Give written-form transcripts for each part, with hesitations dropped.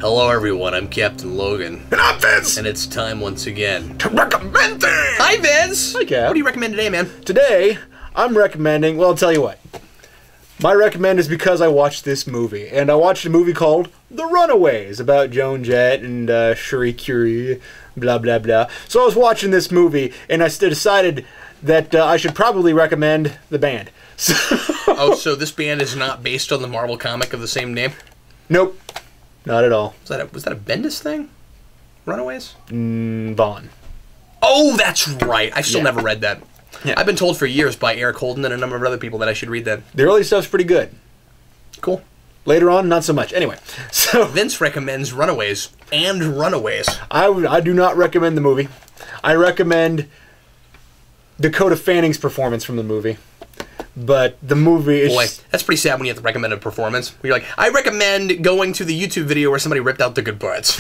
Hello everyone, I'm Captain Logan. And I'm Vince! And it's time once again to recommend things! Hi Vince! Hi Cap. What do you recommend today, man? Today, I'm recommending, well, I'll tell you what. My recommend is because I watched this movie. And I watched a movie called The Runaways, about Joan Jett and Cherie Curie, blah blah blah. So I was watching this movie, and I decided that I should probably recommend the band. So oh, so this band is not based on the Marvel comic of the same name? Nope. Not at all. Was that a Bendis thing? Runaways? Vaughn. Oh, that's right. I still Yeah. never read that. Yeah. I've been told for years by Eric Holden and a number of other people that I should read that. The early stuff's pretty good. Cool. Later on, not so much. Anyway, so Vince recommends Runaways and Runaways. I do not recommend the movie. I recommend Dakota Fanning's performance from the movie. But the movie is... Boy, that's pretty sad when you have to recommend a performance. You're like, I recommend going to the YouTube video where somebody ripped out the good parts.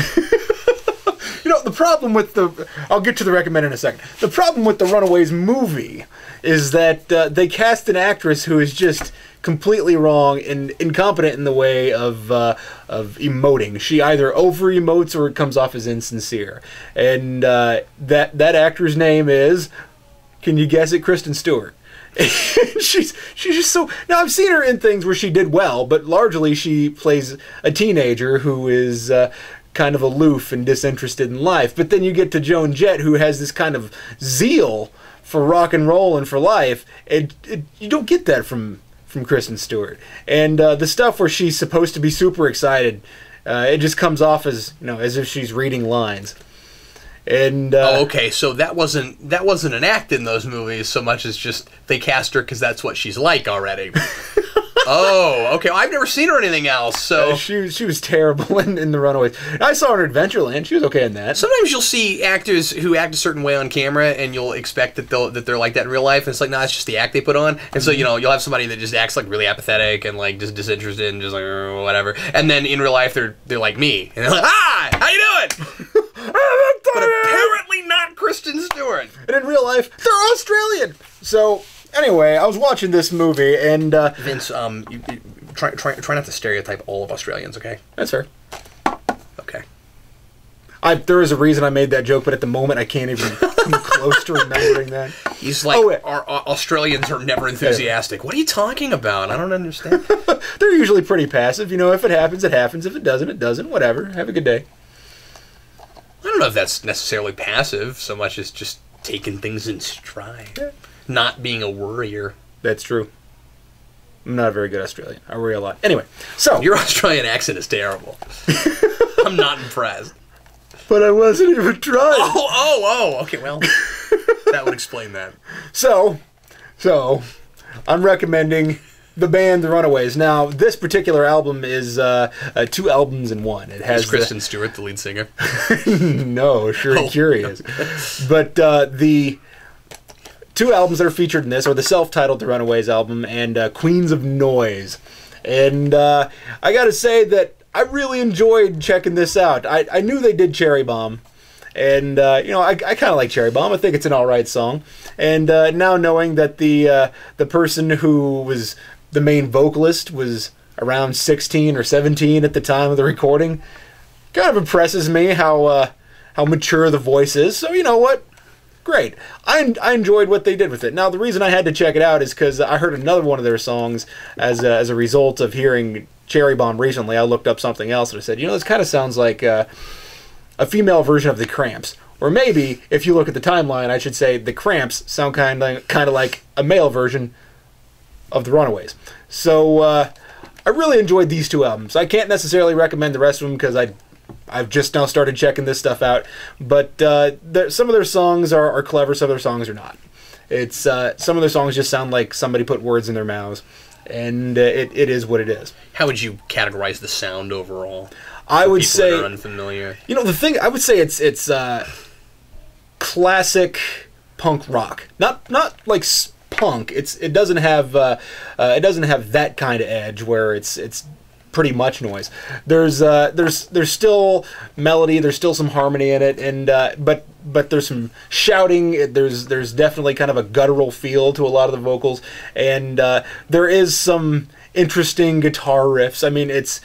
You know, the problem with the... I'll get to the recommend in a second. The problem with the Runaways movie is that they cast an actress who is just completely wrong and incompetent in the way of emoting. She either over-emotes or it comes off as insincere. And that actor's name is... Can you guess it? Kristen Stewart. she's just so... Now, I've seen her in things where she did well, but largely she plays a teenager who is kind of aloof and disinterested in life. But then you get to Joan Jett, who has this kind of zeal for rock and roll and for life, and you don't get that from Kristen Stewart. And the stuff where she's supposed to be super excited, it just comes off as, you know, as if she's reading lines. And oh, okay. So that wasn't an act in those movies so much as just they cast her because that's what she's like already. Oh, okay. Well, I've never seen her in anything else. So she was terrible in The Runaways. I saw her in Adventureland. She was okay in that. Sometimes you'll see actors who act a certain way on camera, and you'll expect that they're like that in real life. And it's like, nah, it's just the act they put on. And so, you know, you'll have somebody that just acts like really apathetic and like just disinterested and just like whatever. And then in real life, they're like me, and they're like, hi, how you doing? But apparently not Kristen Stewart. And in real life, they're Australian. So anyway, I was watching this movie, and Vince, you try not to stereotype all of Australians, okay? That's fair. Okay. There is a reason I made that joke, but at the moment I can't even come close to remembering that. He's like, our Australians are never enthusiastic. What are you talking about? I don't understand. They're usually pretty passive. You know, if it happens, it happens. If it doesn't, it doesn't. Whatever. Have a good day. I don't know if that's necessarily passive so much as just taking things in stride. Yeah. Not being a worrier. That's true. I'm not a very good Australian. I worry a lot. Anyway, so... Your Australian accent is terrible. I'm not impressed. But I wasn't even trying. Oh, okay, well, that would explain that. So, I'm recommending the band The Runaways. Now, this particular album is 2 albums in one. It has Is Kristen Stewart the lead singer? No, sure, curious. But the 2 albums that are featured in this are the self-titled The Runaways album and Queens of Noise. And I gotta say that I really enjoyed checking this out. I knew they did Cherry Bomb. And, you know, I kind of like Cherry Bomb. I think it's an alright song. And now knowing that the person who was the main vocalist was around 16 or 17 at the time of the recording, kind of impresses me how mature the voice is. So, you know what? Great. I enjoyed what they did with it. Now, the reason I had to check it out is because I heard another one of their songs as a result of hearing Cherry Bomb recently. I looked up something else and I said, you know, this kind of sounds like a female version of the Cramps. Or maybe, if you look at the timeline, I should say the Cramps sound kind of like a male version of the Runaways. So, I really enjoyed these 2 albums. I can't necessarily recommend the rest of them because I've just now started checking this stuff out. But some of their songs are clever, some of their songs are not. It's some of their songs just sound like somebody put words in their mouths. And it is what it is. How would you categorize the sound overall? I would say, that are unfamiliar. You know, the thing I would say it's classic punk rock. Not like punk. It doesn't have that kind of edge where it's pretty much noise. There's still melody. There's still some harmony in it, and but there's some shouting. There's definitely kind of a guttural feel to a lot of the vocals, and there is some interesting guitar riffs. I mean, it's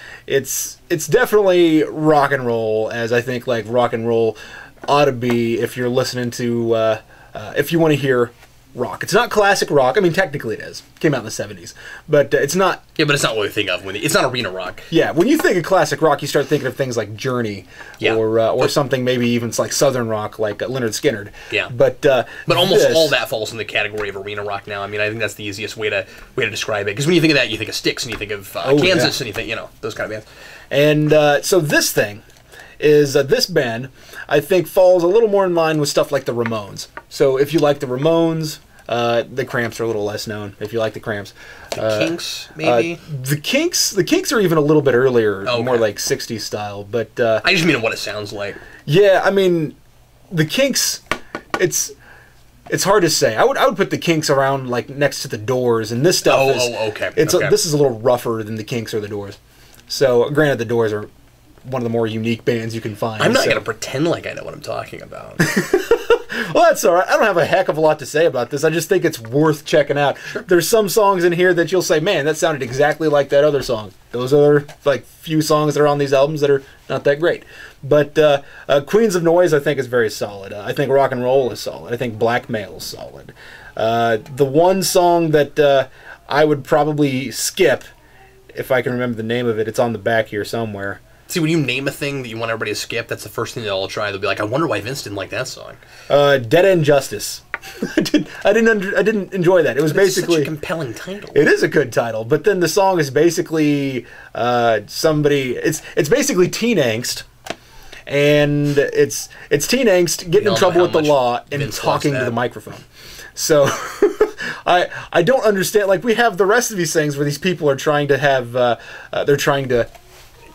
definitely rock and roll, as I think like rock and roll ought to be if you're listening to if you want to hear rock. It's not classic rock. I mean, technically it is. It came out in the 70s. But it's not... Yeah, but it's not what we think of. It's not arena rock. Yeah, when you think of classic rock, you start thinking of things like Journey, or something maybe even like Southern rock, like Lynyrd Skynyrd. Yeah. But almost all that falls in the category of arena rock now. I mean, I think that's the easiest way to describe it. Because when you think of that, you think of Styx, and you think of Kansas, and you think, those kind of bands. And so this thing is this band, I think, falls a little more in line with stuff like the Ramones. So if you like the Ramones, the Cramps are a little less known. If you like the Cramps, the Kinks, maybe the Kinks are even a a little bit earlier, more like '60s style. But I just mean what it sounds like. Yeah, I mean, the Kinks. It's hard to say. I would put the Kinks around like next to the Doors, and this stuff. Okay. This is a little rougher than the Kinks or the Doors. So granted, the Doors are one of the more unique bands you can find. I'm not going to pretend like I know what I'm talking about. Well, that's all right. I don't have a heck of a lot to say about this. I just think it's worth checking out. Sure. There's some songs in here that you'll say, man, that sounded exactly like that other song. Those other like few songs that are on these albums that are not that great. But Queens of Noise, I think, is very solid. I think Rock and Roll is solid. I think Blackmail is solid. The one song that I would probably skip, if I can remember the name of it, it's on the back here somewhere. See, when you name a thing that you want everybody to skip, that's the first thing they'll try. They'll be like, I wonder why Vince didn't like that song. Dead End Justice. I didn't enjoy that. It was basically such a compelling title. It is a good title, but then the song is basically somebody. It's basically teen angst, and it's teen angst getting in trouble with the law and Vince talking to the microphone. So I don't understand. Like, we have the rest of these things where these people are trying to have they're trying to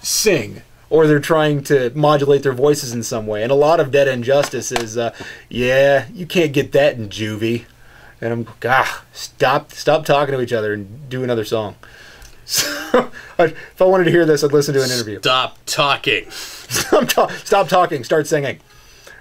sing, or they're trying to modulate their voices in some way, and a lot of Dead End Justice is yeah, you can't get that in juvie. And I'm stop talking to each other and do another song. So if I wanted to hear this, I'd listen to an interview. Stop talking. Stop talking, start singing.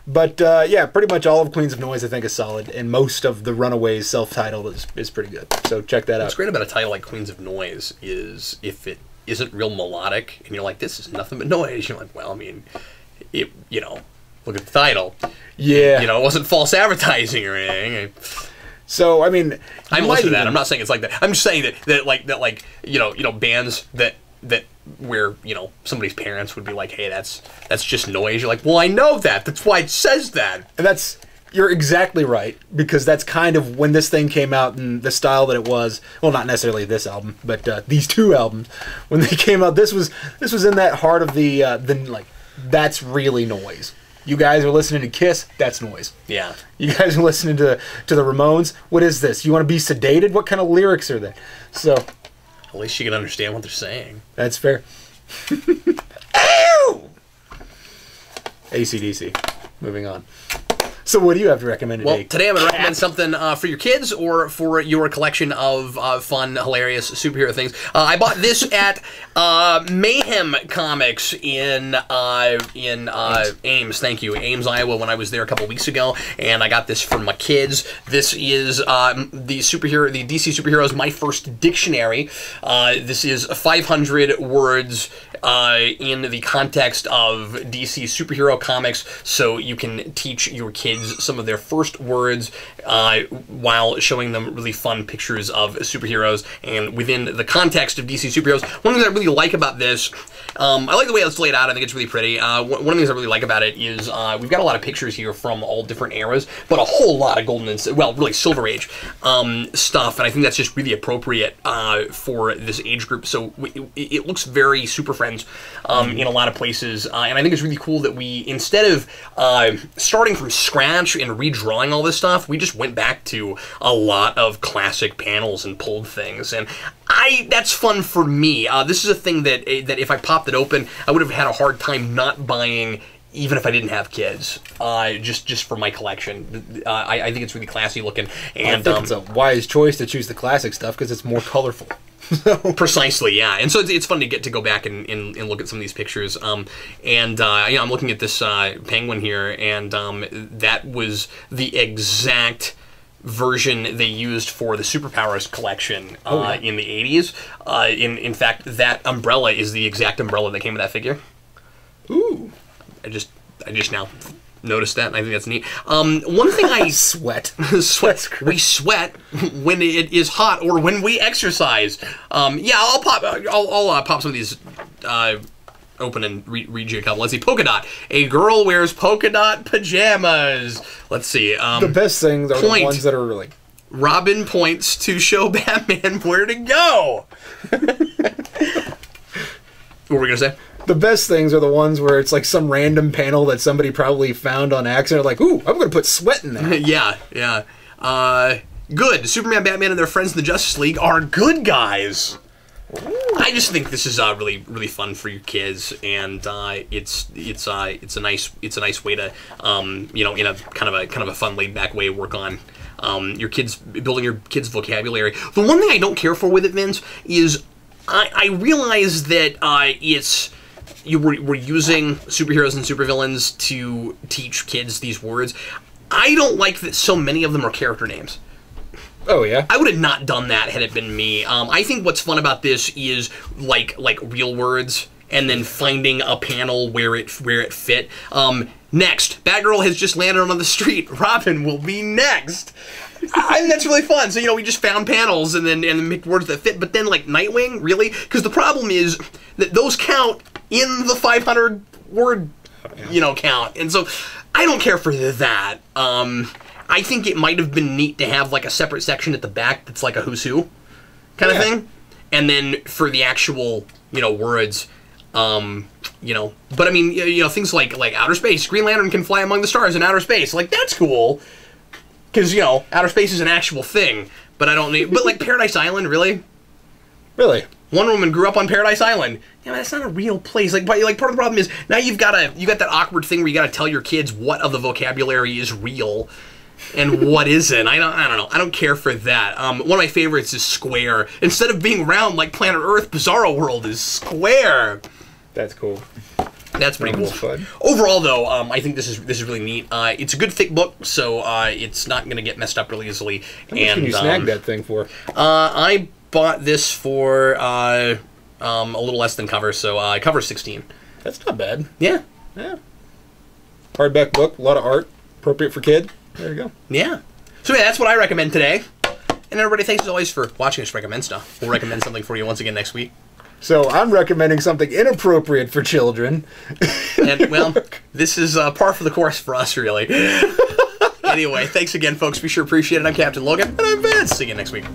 But yeah, pretty much all of Queens of Noise I think is solid, and most of the Runaways self-titled is pretty good. So check that out. What's great about a title like Queens of Noise is if it isn't real melodic, and you're like, this is nothing but noise. You're like, well, I mean, look at the title. Yeah. It wasn't false advertising or anything. So, I mean, I'm listening to that. I'm not saying it's like that. I'm just saying that bands that where somebody's parents would be like, hey, that's just noise. You're like, well, I know that. That's why it says that. And you're exactly right, because that's kind of when this thing came out in the style that it was. Well, not necessarily this album, but these two albums, when they came out, this was in that heart of the like, that's really noise. You guys are listening to Kiss, that's noise. Yeah. You guys are listening to the Ramones, what is this? You want to be sedated? What kind of lyrics are they? So, at least you can understand what they're saying. That's fair. Ow! AC/DC. Moving on. So what do you have to recommend today? Well, today I'm going to recommend something for your kids or for your collection of fun, hilarious superhero things. I bought this at Mayhem Comics in Ames. Thank you, Ames, Iowa, when I was there a couple weeks ago, and I got this for my kids. This is the DC Superheroes My First Dictionary. This is 500 words in the context of DC superhero comics, so you can teach your kids some of their first words while showing them really fun pictures of superheroes and within the context of DC superheroes. One of the things I really like about this, I like the way it's laid out. I think it's really pretty. One of the things I really like about it is we've got a lot of pictures here from all different eras, but a whole lot of golden and, really Silver Age stuff, and I think that's just really appropriate for this age group. So it looks very Super Friends in a lot of places, and I think it's really cool that we, instead of starting from scratch and redrawing all this stuff, we just went back to a lot of classic panels and pulled things, and that's fun for me. This is a thing that if I popped it open, I would have had a hard time not buying, even if I didn't have kids, just for my collection. I think it's really classy looking, and I think it's a wise choice to choose the classic stuff because it's more colorful. Precisely, yeah, and so it's fun to get to go back and look at some of these pictures. I'm looking at this penguin here, and that was the exact version they used for the Superpowers collection in the 80s. In fact, that umbrella is the exact umbrella that came with that figure. Ooh. I just now noticed that, and I think that's neat. One thing I sweat. We sweat when it is hot or when we exercise. Yeah, I'll pop some of these open and read you a couple. Let's see. Polka dot. A girl wears polka dot pajamas. Let's see. The best things are the ones that are like... Robin points to show Batman where to go. What were we going to say? The best things are the ones where it's like some random panel that somebody probably found on accident. Like, ooh, I'm going to put sweat in there. Yeah. Good. Superman, Batman, and their friends in the Justice League are good guys. I just think this is really fun for your kids, and it's a nice way to in a kind of a fun laid back way work on your kids, building your kids' vocabulary. The one thing I don't care for with it, Vince, is I realize that we're using superheroes and supervillains to teach kids these words. I don't like that so many of them are character names. Oh, yeah? I would have not done that had it been me. I think what's fun about this is, like real words, and then finding a panel where it fit. Next, Batgirl has just landed on the street. Robin will be next. I think that's really fun. So, we just found panels and then make words that fit. But then, like, Nightwing, really? Because the problem is that those count in the 500 word, count. And so, I don't care for that. I think it might have been neat to have like a separate section at the back that's like a who's who kind of thing, and then for the actual words, But I mean, things like outer space. Green Lantern can fly among the stars in outer space. Like that's cool, because outer space is an actual thing. But I don't need. But like Paradise Island, really. Wonder Woman grew up on Paradise Island. Yeah, that's not a real place. Like part of the problem is now you got that awkward thing where you got to tell your kids what of the vocabulary is real and what isn't. I don't know. I don't care for that. One of my favorites is square. Instead of being round like Planet Earth, Bizarro World is square. That's cool. That's pretty cool. Fun. Overall, though, I think this is really neat. It's a good thick book, so it's not going to get messed up really easily. How much can you snag that thing for? I bought this for a little less than cover, so cover 16. That's not bad. Yeah. Hardback book, a lot of art, appropriate for kid. There you go. Yeah. So yeah, that's what I recommend today. And everybody, thanks as always for watching us recommend stuff. We'll recommend something for you once again next week. So I'm recommending something inappropriate for children. And, well, this is par for the course for us, really. Anyway, thanks again, folks. Be sure to appreciate it. I'm Captain Logan. And I'm Vince. See you again next week.